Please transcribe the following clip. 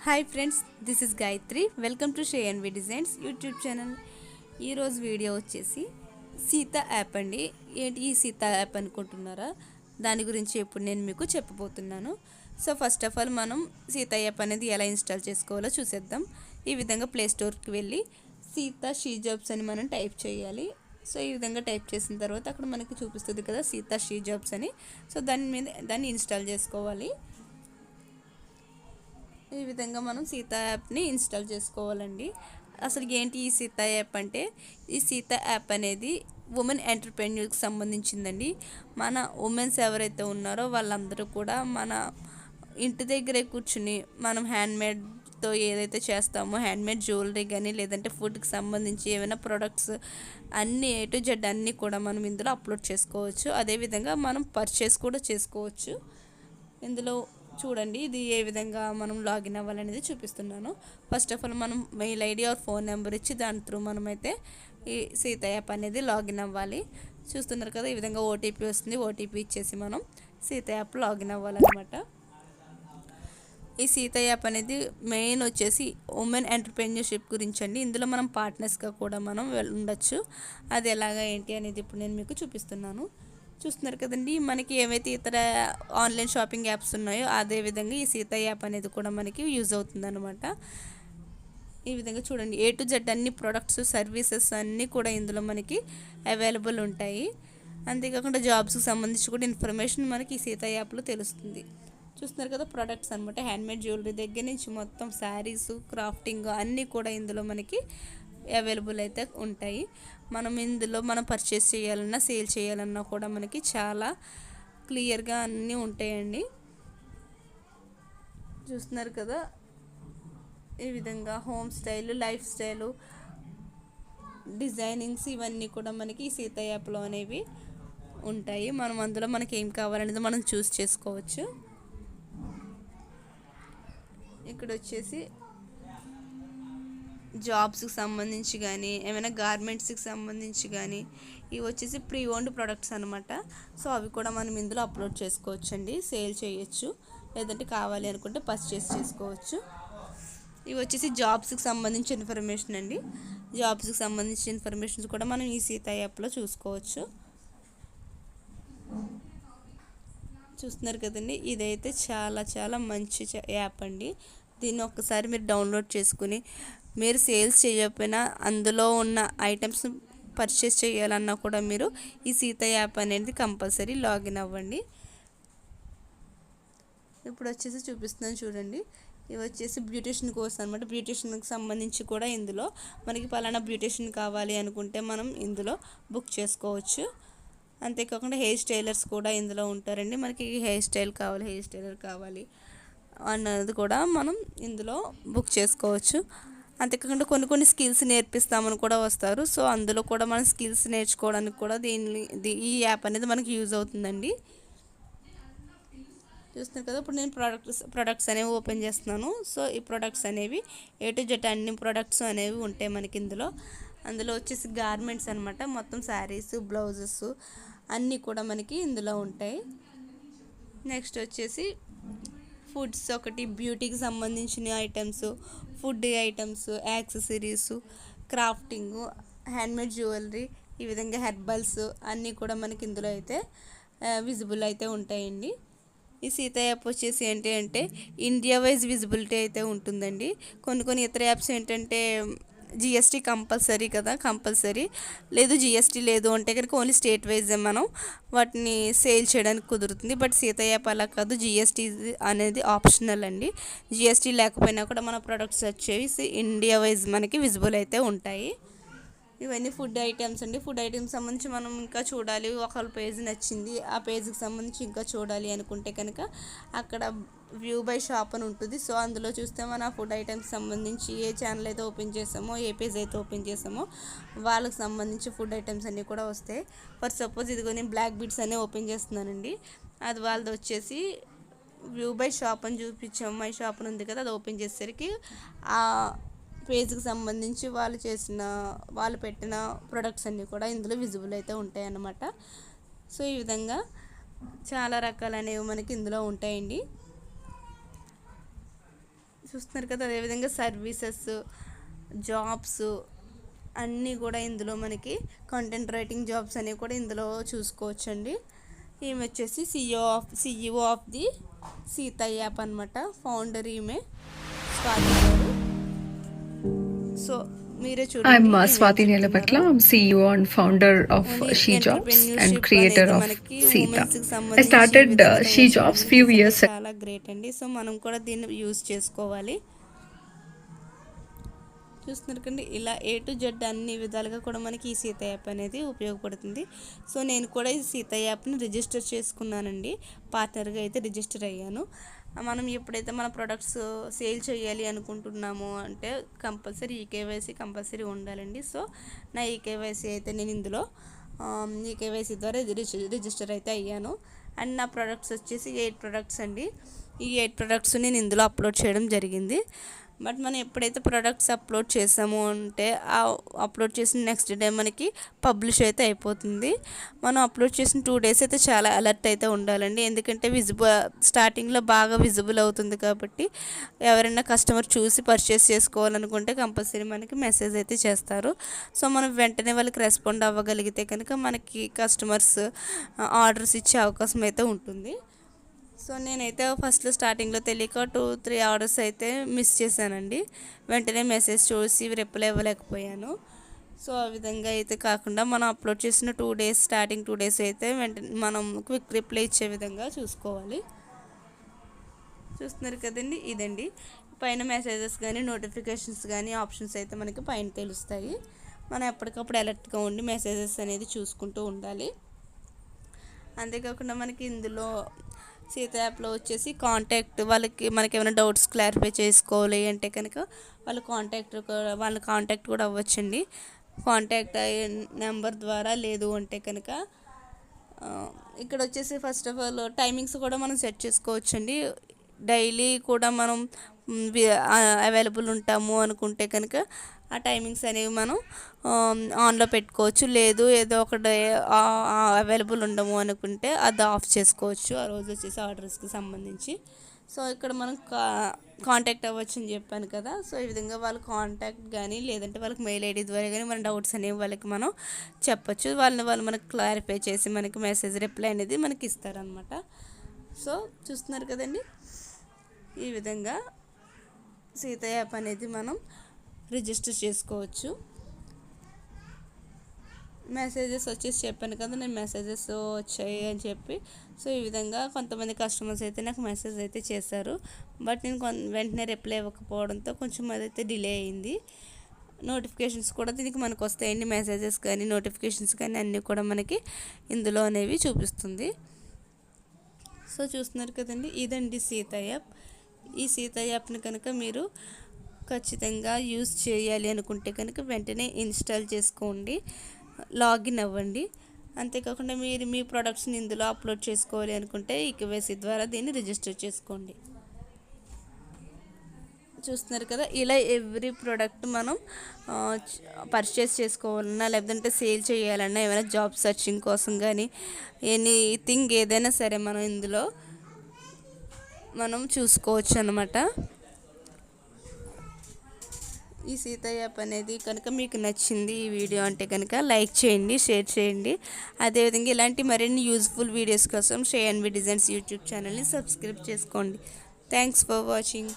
Hi friends, this is Gayatri. Welcome to Shreyanvi designs YouTube channel. ఈరోజు video వచ్చేసి Sita app అండి. ఏంటి ఈ సీత యాప్ అనుకుంటున్నారా? దాని గురించి ఇప్పుడు నేను మీకు చెప్పబోతున్నాను. సో ఫస్ట్ ఆఫ్ ఆల్ మనం సీత యాప్ అనేది ఎలా ఇన్స్టాల్ చేసుకోవాలో చూసేద్దాం. ఈ విధంగా ప్లే స్టోర్కి వెళ్ళి సీత షీ జాబ్స్ అని మనం టైప్ చేయాలి. సో ఈ విధంగా టైప్ చేసిన తర్వాత అక్కడ మనకి చూపిస్తుంది కదా సీత షీ జాబ్స్ అని. సో దాన్ని ఇన్స్టాల్ చేసుకోవాలి. ఈ విధంగా మనం సీత యాప్ని ఇన్స్టాల్ చేసుకోవాలండి. అసలు ఏంటి ఈ సీత యాప్ అంటే, ఈ సీత యాప్ అనేది ఉమెన్ ఎంటర్‌ప్రెన్యూర్కి సంబంధించిందండి. మన ఉమెన్స్ ఎవరైతే ఉన్నారో వాళ్ళందరూ కూడా మన ఇంటి దగ్గరే కూర్చుని మనం హ్యాండ్మేడ్తో ఏదైతే చేస్తామో హ్యాండ్మేడ్ జ్యువెలరీ కానీ లేదంటే ఫుడ్కి సంబంధించి ఏమైనా ప్రొడక్ట్స్ అన్నీ A to Z అన్నీ కూడా మనం ఇందులో అప్లోడ్ చేసుకోవచ్చు. అదేవిధంగా మనం పర్చేస్ కూడా చేసుకోవచ్చు. ఇందులో చూడండి, ఇది ఏ విధంగా మనం లాగిన్ అవ్వాలనేది చూపిస్తున్నాను. ఫస్ట్ ఆఫ్ ఆల్ మనం mail ID are phone number ఇచ్చి దాని త్రూ మనమైతే ఈ సీత యాప్ అనేది లాగిన్ అవ్వాలి. చూస్తున్నారు కదా, ఈ విధంగా ఓటీపీ వస్తుంది. ఓటీపీ ఇచ్చేసి మనం సీత యాప్ లాగిన్ అవ్వాలన్నమాట. ఈ సీత యాప్ అనేది మెయిన్ వచ్చేసి ఉమెన్ ఎంటర్‌ప్రెన్యూర్‌షిప్ గురించి అండి. ఇందులో మనం పార్ట్నర్స్గా కూడా మనం ఉండొచ్చు. అది ఎలాగా ఏంటి అనేది ఇప్పుడు నేను మీకు చూపిస్తున్నాను. చూస్తున్నారు కదండి, మనకి ఏవైతే ఇతర ఆన్లైన్ షాపింగ్ యాప్స్ ఉన్నాయో అదేవిధంగా ఈ సీత యాప్ అనేది కూడా మనకి యూజ్ అవుతుందన్నమాట. ఈ విధంగా చూడండి, A to Z అన్ని ప్రొడక్ట్స్ సర్వీసెస్ అన్నీ కూడా ఇందులో మనకి అవైలబుల్ ఉంటాయి. అంతేకాకుండా జాబ్స్కి సంబంధించి కూడా ఇన్ఫర్మేషన్ మనకి ఈ సీత యాప్లో తెలుస్తుంది. చూస్తున్నారు కదా, ప్రొడక్ట్స్ అనమాట. హ్యాండ్మేడ్ జ్యువెలరీ దగ్గర నుంచి మొత్తం శారీస్, క్రాఫ్టింగ్ అన్నీ కూడా ఇందులో మనకి అవైలబుల్ అయితే ఉంటాయి. మనం పర్చేస్ చేయాలన్నా సేల్ చేయాలన్నా కూడా మనకి చాలా క్లియర్గా అన్నీ ఉంటాయండి. చూస్తున్నారు కదా, ఈ విధంగా home style, life style, designings ఇవన్నీ కూడా మనకి ఈ సీత యాప్లో అనేవి ఉంటాయి. మనం అందులో మనకి ఏం కావాలనేది మనం చూస్ చేసుకోవచ్చు. ఇక్కడ వచ్చేసి జాబ్స్కి సంబంధించి కానీ ఏమైనా గార్మెంట్స్కి సంబంధించి కానీ ఇవి వచ్చేసి ప్రీ ఓన్డ్ ప్రొడక్ట్స్ అనమాట. సో అవి కూడా మనం ఇందులో అప్లోడ్ చేసుకోవచ్చు అండి, సేల్ చేయొచ్చు, లేదంటే కావాలి అనుకుంటే పర్చేస్ చేసుకోవచ్చు. ఇవి వచ్చేసి జాబ్స్కి సంబంధించిన ఇన్ఫర్మేషన్ అండి. జాబ్స్కి సంబంధించిన ఇన్ఫర్మేషన్స్ కూడా మనం ఈ సీత యాప్లో చూసుకోవచ్చు. చూస్తున్నారు కదండి, ఇదైతే చాలా చాలా మంచి యాప్ అండి. దీన్ని ఒక్కసారి మీరు డౌన్లోడ్ చేసుకుని మీరు సేల్స్ చేయకపోయినా అందులో ఉన్న ఐటమ్స్ పర్చేస్ చేయాలన్నా కూడా మీరు ఈ సీత యాప్ అనేది కంపల్సరీ లాగిన్ అవ్వండి. ఇప్పుడు వచ్చేసి చూపిస్తున్నాను చూడండి, ఇవి వచ్చేసి బ్యూటిషియన్ కోర్స్ అనమాట. బ్యూటిషియన్కి సంబంధించి కూడా ఇందులో మనకి పలానా బ్యూటిషియన్ కావాలి అనుకుంటే మనం ఇందులో బుక్ చేసుకోవచ్చు. అంతేకాకుండా హెయిర్ స్టైలర్స్ కూడా ఇందులో ఉంటారండి. మనకి హెయిర్ స్టైలర్ కావాలి అన్నది కూడా మనం ఇందులో బుక్ చేసుకోవచ్చు. అంతేకాకుండా కొన్ని స్కిల్స్ నేర్పిస్తామని కూడా వస్తారు. సో అందులో కూడా మనం స్కిల్స్ నేర్చుకోవడానికి కూడా ఈ యాప్ అనేది మనకి యూజ్ అవుతుందండి. చూస్తున్నారు కదా, ఇప్పుడు నేను ప్రొడక్ట్స్ అనేవి ఓపెన్ చేస్తున్నాను. సో ఈ ప్రొడక్ట్స్ అనేవి A to Z అన్ని ప్రొడక్ట్స్ అనేవి ఉంటాయి మనకి అందులో వచ్చేసి గార్మెంట్స్ అనమాట. మొత్తం శారీస్, బ్లౌజెస్ అన్నీ కూడా మనకి ఇందులో ఉంటాయి. నెక్స్ట్ వచ్చేసి ఫుడ్స్, ఒకటి బ్యూటీకి సంబంధించిన items, food items, accessories, crafting, handmade jewellery, ఈ విధంగా హెర్బల్స్ అన్నీ కూడా మనకి ఇందులో అయితే విజిబుల్ అయితే ఉంటాయండి. ఈ సీత యాప్ వచ్చేసి ఏంటి అంటే ఇండియా వైజ్ విజిబిలిటీ అయితే ఉంటుందండి. కొన్ని ఇతర యాప్స్ ఏంటంటే జిఎస్టీ కంపల్సరీ లేదు, జిఎస్టీ లేదు అంటే కనుక ఓన్లీ స్టేట్ వైజ్ మనం వాటిని సేల్ చేయడానికి కుదురుతుంది. బట్ సీత యాప్ అలా కాదు, జిఎస్టీ అనేది ఆప్షనల్ అండి. జిఎస్టీ లేకపోయినా కూడా మన ప్రొడక్ట్స్ వచ్చేసి ఇండియా వైజ్ మనకి విజిబుల్ అయితే ఉంటాయి. ఇవన్నీ ఫుడ్ ఐటమ్స్ అండి. ఫుడ్ ఐటమ్స్ సంబంధించి మనం ఇంకా చూడాలి, ఒకళ్ళ పేజ్ నచ్చింది, ఆ పేజ్కి సంబంధించి ఇంకా చూడాలి అనుకుంటే కనుక అక్కడ వ్యూ బై షాప్ అని ఉంటుంది. సో అందులో చూస్తే మన ఫుడ్ ఐటమ్స్ సంబంధించి ఏ ఛానల్ అయితే ఓపెన్ చేసామో, ఏ పేజ్ అయితే ఓపెన్ చేసామో వాళ్ళకి సంబంధించి ఫుడ్ ఐటమ్స్ అన్నీ కూడా వస్తాయి. ఫర్ సపోజ్ ఇదిగో నేను బ్లాక్ బీట్స్ అనే ఓపెన్ చేస్తున్నానండి. అది వాళ్ళది వచ్చేసి వ్యూ బై షాప్ అని చూపించాము. మై షాప్ అని ఉంది కదా, అది ఓపెన్ చేసేసరికి ఆ పేజ్కి సంబంధించి వాళ్ళు పెట్టిన ప్రొడక్ట్స్ అన్నీ కూడా ఇందులో విజిబుల్ అయితే ఉంటాయి అన్నమాట. సో ఈ విధంగా చాలా రకాలు అనేవి మనకి ఇందులో ఉంటాయండి. చూస్తున్నారు కదా, అదేవిధంగా సర్వీసెస్, జాబ్స్ అన్నీ కూడా ఇందులో మనకి కంటెంట్ రైటింగ్ జాబ్స్ అనేవి కూడా ఇందులో చూసుకోవచ్చండి. ఈమె వచ్చేసి CEO of the Sita app అనమాట. ఫౌండర్ ఈమె స్వాతి గారు. సో మీరే I'm చూడండి Swati Nilapatla. I'm CEO and founder of She Jobs and creator of మనకి Sita. ఉమెన్స్ కి I సంబంధించి ఈ started విధంగా She తయారు Jobs చేయడం few నిజంగా years ago. చాలా గ్రేట్ అండి. సో మనం కూడా దీన్ని యూజ్ చేసుకోవాలి. చూస్తున్నారు కండి, ఇలా A to Z అన్ని విధాలుగా కూడా మనకి ఈ సీత యాప్ అనేది ఉపయోగపడుతుంది. సో నేను కూడా ఈ సీత యాప్ని రిజిస్టర్ చేసుకున్నానండి. పార్ట్నర్గా అయితే రిజిస్టర్ అయ్యాను. మనం ఎప్పుడైతే మన ప్రొడక్ట్స్ సేల్ చేయాలి అనుకుంటున్నామో అంటే కంపల్సరీ ఈకేవైసీ కంపల్సరీ ఉండాలండి. సో నా ఈకేవైసీ అయితే నేను ఇందులో ఈకేవైసీ ద్వారా రిజిస్టర్ అయితే అయ్యాను. అండ్ నా ప్రొడక్ట్స్ వచ్చేసి 8 ప్రొడక్ట్స్ అండి. ఈ 8 ప్రొడక్ట్స్ నేను ఇందులో అప్లోడ్ చేయడం జరిగింది. బట్ మనం ఎప్పుడైతే ప్రొడక్ట్స్ అప్లోడ్ చేసామో అంటే ఆ అప్లోడ్ చేసిన నెక్స్ట్ డే మనకి పబ్లిష్ అయితే అయిపోతుంది. మనం అప్లోడ్ చేసిన 2 days అయితే చాలా అలర్ట్ అయితే ఉండాలండి. ఎందుకంటే స్టార్టింగ్లో బాగా విజిబుల్ అవుతుంది కాబట్టి ఎవరైనా కస్టమర్ చూసి పర్చేస్ చేసుకోవాలనుకుంటే కంపల్సరీ మనకి మెసేజ్ అయితే చేస్తారు. సో మనం వెంటనే వాళ్ళకి రెస్పాండ్ అవ్వగలిగితే కనుక మనకి కస్టమర్స్ ఆర్డర్స్ ఇచ్చే అవకాశం అయితే ఉంటుంది. సో నేనైతే ఫస్ట్లో స్టార్టింగ్లో తెలియక 2-3 ఆర్డర్స్ అయితే మిస్ చేశానండి. వెంటనే మెసేజ్ చూసి రిప్లై ఇవ్వలేకపోయాను. సో ఆ విధంగా అయితే కాకుండా మనం అప్లోడ్ చేసిన 2 days స్టార్టింగ్ 2 days అయితే వెంటనే మనం క్విక్ రిప్లై ఇచ్చే విధంగా చూసుకోవాలి. చూస్తున్నారు కదండి, ఇదండి పైన మెసేజెస్ కానీ నోటిఫికేషన్స్ కానీ ఆప్షన్స్ అయితే మనకి పైన తెలుస్తాయి. మనం ఎప్పటికప్పుడు అలర్ట్గా ఉండి మెసేజెస్ అనేది చూసుకుంటూ ఉండాలి. అంతేకాకుండా మనకి ఇందులో సీత యాప్లో వచ్చేసి కాంటాక్ట్ వాళ్ళకి మనకి ఏమైనా డౌట్స్ క్లారిఫై చేసుకోవాలి అంటే కనుక వాళ్ళ కాంటాక్ట్ కూడా అవ్వచ్చండి. కాంటాక్ట్ అయ్యే నెంబర్ ద్వారా లేదు అంటే కనుక ఇక్కడ వచ్చేసి ఫస్ట్ ఆఫ్ ఆల్ టైమింగ్స్ కూడా మనం సెట్ చేసుకోవచ్చండి. డైలీ కూడా మనం అవైలబుల్ ఉంటాము అనుకుంటే కనుక ఆ టైమింగ్స్ అనేవి మనం ఆన్లో పెట్టుకోవచ్చు. లేదు ఏదో ఒక డే అవైలబుల్ ఉండము అనుకుంటే అది ఆఫ్ చేసుకోవచ్చు ఆ రోజు వచ్చేసి ఆర్డర్స్కి సంబంధించి. సో ఇక్కడ మనం కాంటాక్ట్ అవ్వచ్చు అని చెప్పాను కదా. సో ఈ విధంగా వాళ్ళు కాంటాక్ట్ కానీ లేదంటే వాళ్ళకి మెయిల్ ఐడి ద్వారా కానీ మన డౌట్స్ అనేవి వాళ్ళకి మనం చెప్పచ్చు. వాళ్ళు మనకు క్లారిఫై చేసి మనకి మెసేజ్ రిప్లై అనేది మనకి ఇస్తారనమాట. సో చూస్తున్నారు కదండి, ఈ విధంగా సీత యాప్ అనేది మనం రిజిస్టర్ చేసుకోవచ్చు. మెసేజెస్ వచ్చేసి చెప్పాను కదా, నేను మెసేజెస్ వచ్చాయి అని చెప్పి. సో ఈ విధంగా కొంతమంది కస్టమర్స్ అయితే నాకు మెసేజ్ అయితే చేశారు. బట్ నేను వెంటనే రిప్లై ఇవ్వకపోవడంతో కొంచెం అదైతే డిలే అయింది. నోటిఫికేషన్స్ కూడా దీనికి మనకు వస్తాయండి. మెసేజెస్ కానీ నోటిఫికేషన్స్ కానీ అన్నీ కూడా మనకి ఇందులో అనేవి చూపిస్తుంది. సో చూస్తున్నారు కదండి, ఇదండి సీత యాప్. ఈ సీత యాప్ని కనుక మీరు ఖచ్చితంగా యూజ్ చేయాలి అనుకుంటే కనుక వెంటనే ఇన్స్టాల్ చేసుకోండి, లాగిన్ అవ్వండి. అంతేకాకుండా మీరు మీ ప్రొడక్ట్స్ని ఇందులో అప్లోడ్ చేసుకోవాలి అనుకుంటే ఈకేవైసీ ద్వారా దీన్ని రిజిస్టర్ చేసుకోండి. చూస్తున్నారు కదా, ఇలా ఎవ్రీ ప్రోడక్ట్ మనం పర్చేస్ చేసుకోవాలన్నా లేదంటే సేల్ చేయాలన్నా ఏమైనా జాబ్ సర్చింగ్ కోసం కానీ ఎనీథింగ్ ఏదైనా సరే మనం ఇందులో మనం చూసుకోవచ్చు అన్నమాట. ఈ సీత యాప్ అనేది కనుక మీకు నచ్చింది ఈ వీడియో అంటే కనుక లైక్ చేయండి, షేర్ చేయండి. అదేవిధంగా ఇలాంటి మరిన్ని యూజ్ఫుల్ వీడియోస్ కోసం శ్రేయన్వి డిజైన్స్ యూట్యూబ్ ఛానల్ని సబ్స్క్రైబ్ చేసుకోండి. Thanks for watching.